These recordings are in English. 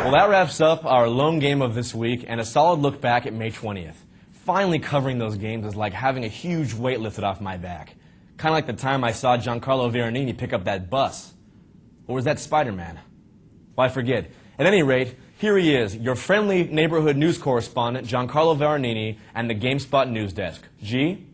Well, that wraps up our lone game of this week and a solid look back at May 20th. Finally covering those games is like having a huge weight lifted off my back. Kind of like the time I saw Giancarlo Veronini pick up that bus. Or was that Spider-Man? Well, I forget. At any rate, here he is, your friendly neighborhood news correspondent, Giancarlo Veronini, and the Gamespot news desk. G?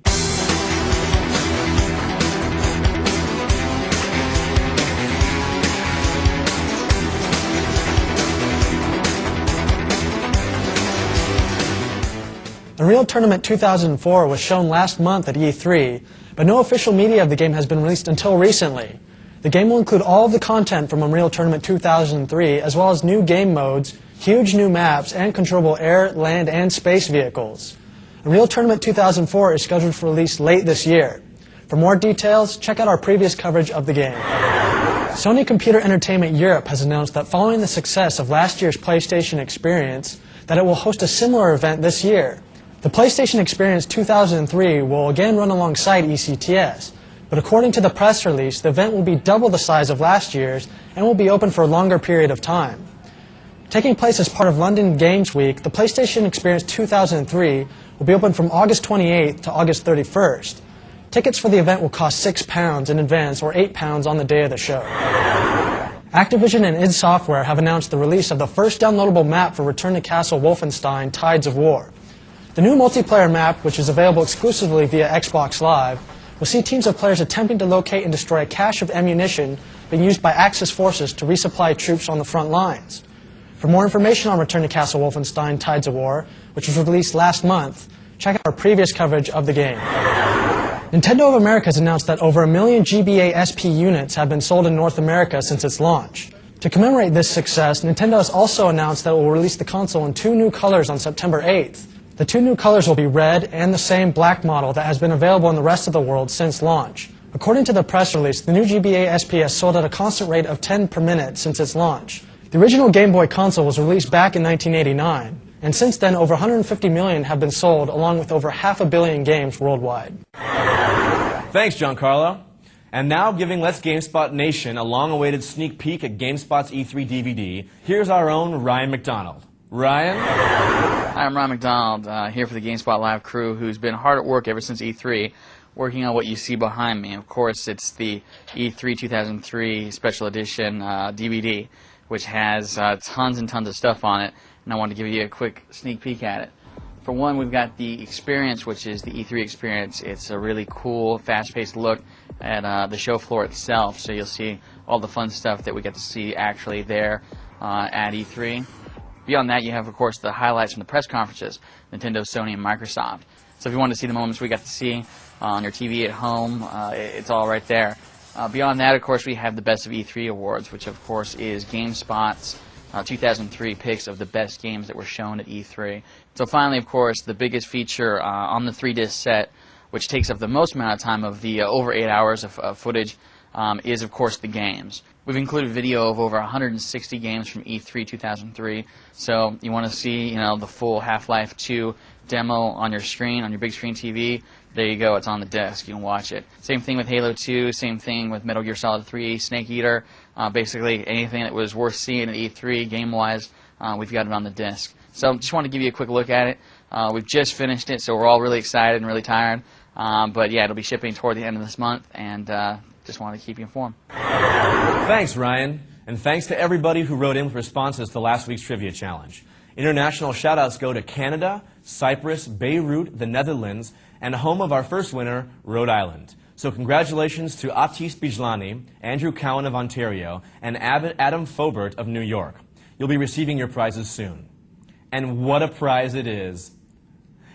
Unreal Tournament 2004 was shown last month at E3, but no official media of the game has been released until recently. The game will include all of the content from Unreal Tournament 2003, as well as new game modes, huge new maps, and controllable air, land, and space vehicles. Unreal Tournament 2004 is scheduled for release late this year. For more details, check out our previous coverage of the game. Sony Computer Entertainment Europe has announced that following the success of last year's PlayStation Experience, that it will host a similar event this year. The PlayStation Experience 2003 will again run alongside ECTS, but according to the press release, the event will be double the size of last year's and will be open for a longer period of time. Taking place as part of London Games Week, the PlayStation Experience 2003 will be open from August 28th to August 31st. Tickets for the event will cost £6 in advance or £8 on the day of the show. Activision and id Software have announced the release of the first downloadable map for Return to Castle Wolfenstein Tides of War. The new multiplayer map, which is available exclusively via Xbox Live, will see teams of players attempting to locate and destroy a cache of ammunition being used by Axis forces to resupply troops on the front lines. For more information on Return to Castle Wolfenstein Tides of War, which was released last month, check out our previous coverage of the game. Nintendo of America has announced that over 1 million GBA SP units have been sold in North America since its launch. To commemorate this success, Nintendo has also announced that it will release the console in 2 new colors on September 8th. The 2 new colors will be red and the same black model that has been available in the rest of the world since launch. According to the press release, the new GBA SP has sold at a constant rate of 10 per minute since its launch. The original Game Boy console was released back in 1989, and since then over 150 million have been sold, along with over 500 million games worldwide. Thanks, Giancarlo. And now, giving Let's GameSpot Nation a long-awaited sneak peek at GameSpot's E3 DVD, here's our own Ryan McDonald. Ryan? Hi, I'm Ryan McDonald, here for the GameSpot Live crew, who's been hard at work ever since E3, working on what you see behind me. Of course, it's the E3 2003 Special Edition DVD, which has tons and tons of stuff on it, and I wanted to give you a quick sneak peek at it. For one, we've got the Experience, which is the E3 Experience. It's a really cool, fast-paced look at the show floor itself, so you'll see all the fun stuff that we get to see actually there at E3. Beyond that, you have, of course, the highlights from the press conferences, Nintendo, Sony, and Microsoft. So if you want to see the moments we got to see on your TV at home, it's all right there. Beyond that, of course, we have the Best of E3 Awards, which, of course, is GameSpot's 2003 picks of the best games that were shown at E3. So finally, of course, the biggest feature on the 3-disc set, which takes up the most amount of time of the over 8 hours of footage, is, of course, the games. We've included video of over 160 games from E3 2003, so you want to see, the full Half-Life 2 demo on your screen, on your big screen TV. There you go, it's on the disc, you can watch it. Same thing with Halo 2, same thing with Metal Gear Solid 3, Snake Eater, basically anything that was worth seeing at E3 game-wise, we've got it on the disc. So just want to give you a quick look at it. We've just finished it, so we're all really excited and really tired, but yeah, it'll be shipping toward the end of this month, and just want to keep you informed. Thanks, Ryan. And thanks to everybody who wrote in with responses to last week's Trivia Challenge. International shout-outs go to Canada, Cyprus, Beirut, the Netherlands, and home of our first winner, Rhode Island. So congratulations to Atis Bijlani, Andrew Cowan of Ontario, and Adam Fobert of New York. You'll be receiving your prizes soon. And what a prize it is.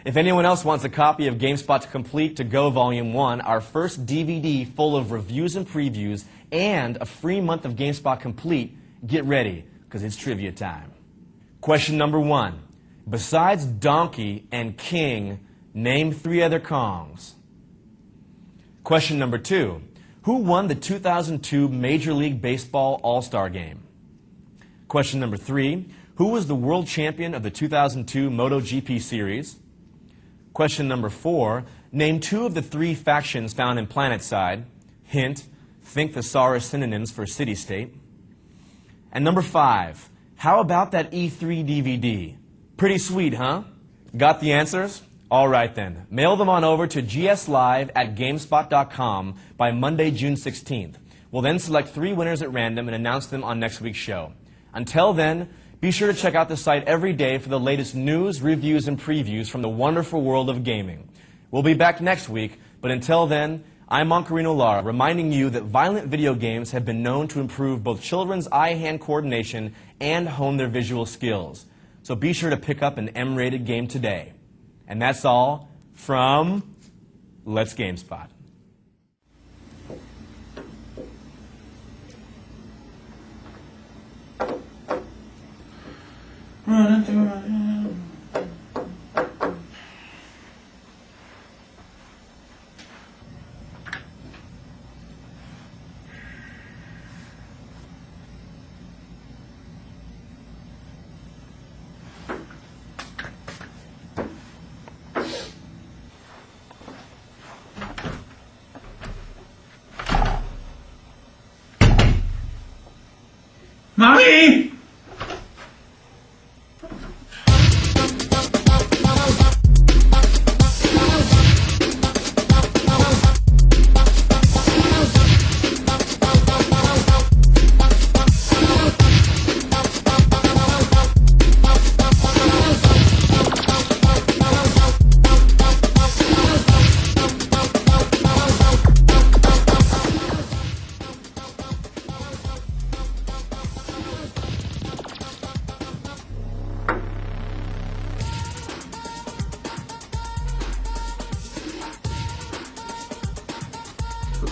If anyone else wants a copy of GameSpot Complete to Go Volume 1, our first DVD full of reviews and previews, and a free month of GameSpot Complete, get ready, because it's trivia time. Question number 1. Besides Donkey and King, name 3 other Kongs. Question number 2. Who won the 2002 Major League Baseball All-Star Game? Question number 3. Who was the world champion of the 2002 MotoGP Series? Question number 4, name 2 of the 3 factions found in PlanetSide. Hint, think thesaurus synonyms for city-state. And number 5, How about that E3 DVD? Pretty sweet, huh? Got the answers? All right then. Mail them on over to gslive@gamespot.com by Monday, June 16th. We'll then select 3 winners at random and announce them on next week's show. Until then, be sure to check out the site every day for the latest news, reviews, and previews from the wonderful world of gaming. We'll be back next week, but until then, I'm Moncarino Lara, reminding you that violent video games have been known to improve both children's eye-hand coordination and hone their visual skills. So be sure to pick up an M-rated game today. And that's all from Let's GameSpot. Running through my head. Mommy!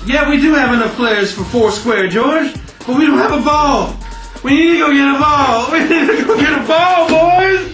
Yeah, we do have enough players for 4 square, George, but we don't have a ball. We need to go get a ball. We need to go get a ball, boys.